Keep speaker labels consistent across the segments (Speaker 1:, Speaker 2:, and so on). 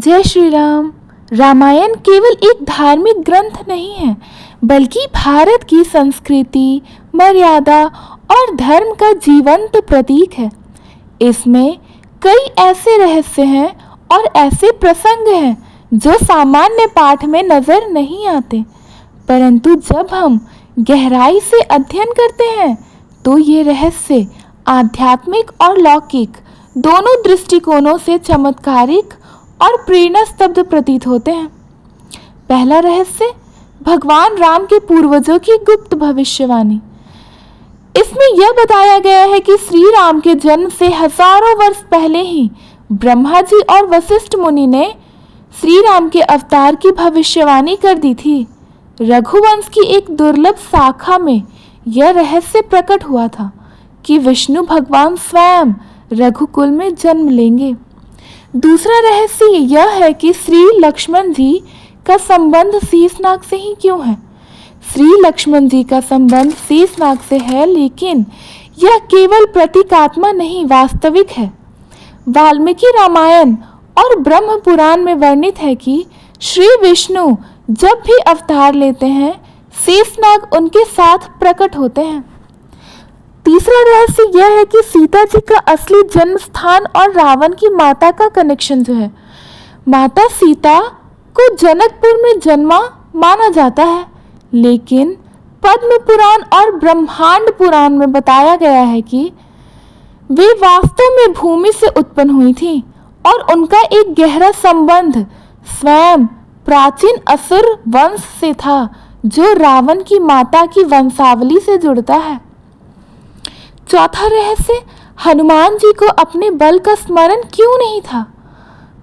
Speaker 1: जय श्री राम। रामायण केवल एक धार्मिक ग्रंथ नहीं है, बल्कि भारत की संस्कृति, मर्यादा और धर्म का जीवंत प्रतीक है। इसमें कई ऐसे रहस्य हैं और ऐसे प्रसंग हैं जो सामान्य पाठ में नजर नहीं आते, परंतु जब हम गहराई से अध्ययन करते हैं तो ये रहस्य आध्यात्मिक और लौकिक दोनों दृष्टिकोणों से चमत्कारिक और प्रेरणा स्तब्ध प्रतीत होते हैं। पहला रहस्य, भगवान राम के पूर्वजों की गुप्त भविष्यवाणी। इसमें यह बताया गया है कि श्री राम के जन्म से हजारों वर्ष पहले ही ब्रह्मा जी और वशिष्ठ मुनि ने श्री राम के अवतार की भविष्यवाणी कर दी थी। रघुवंश की एक दुर्लभ शाखा में यह रहस्य प्रकट हुआ था कि विष्णु भगवान स्वयं रघुकुल में जन्म लेंगे। दूसरा रहस्य यह है कि श्री लक्ष्मण जी का संबंध शेषनाग से ही क्यों है। श्री लक्ष्मण जी का संबंध शेषनाग से है, लेकिन यह केवल प्रतीकात्मक नहीं, वास्तविक है। वाल्मीकि रामायण और ब्रह्म पुराण में वर्णित है कि श्री विष्णु जब भी अवतार लेते हैं, शेषनाग उनके साथ प्रकट होते हैं। तीसरा रहस्य यह है कि सीता जी का असली जन्म स्थान और रावण की माता का कनेक्शन जो है। माता सीता को जनकपुर में जन्मा माना जाता है, लेकिन पद्म पुराण और ब्रह्मांड पुराण में बताया गया है कि वे वास्तव में भूमि से उत्पन्न हुई थी और उनका एक गहरा संबंध स्वयं प्राचीन असुर वंश से था, जो रावण की माता की वंशावली से जुड़ता है। चौथा रहस्य, हनुमान जी को अपने बल का स्मरण क्यों नहीं था।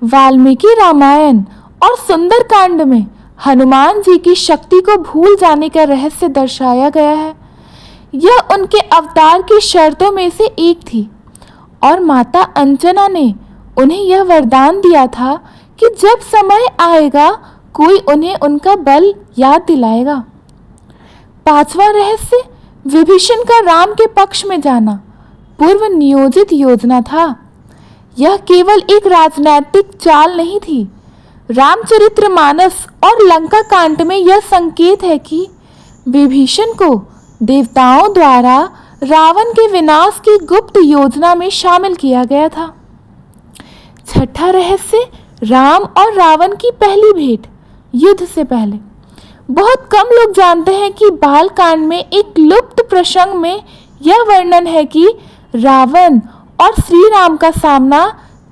Speaker 1: वाल्मीकि रामायण और सुंदरकांड में हनुमान जी की शक्ति को भूल जाने का रहस्य दर्शाया गया है। यह उनके अवतार की शर्तों में से एक थी और माता अंजना ने उन्हें यह वरदान दिया था कि जब समय आएगा कोई उन्हें उनका बल याद दिलाएगा। पांचवा रहस्य, विभीषण का राम के पक्ष में जाना पूर्व नियोजित योजना था। यह केवल एक राजनीतिक चाल नहीं थी। रामचरितमानस और लंका कांड में यह संकेत है कि विभीषण को देवताओं द्वारा रावण के विनाश की गुप्त योजना में शामिल किया गया था। छठा रहस्य, राम और रावण की पहली भेंट युद्ध से पहले। बहुत कम लोग जानते हैं कि बाल कांड में एक लुप्त प्रसंग में यह वर्णन है कि रावण और श्री राम का सामना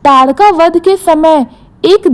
Speaker 1: ताड़का वध के समय एक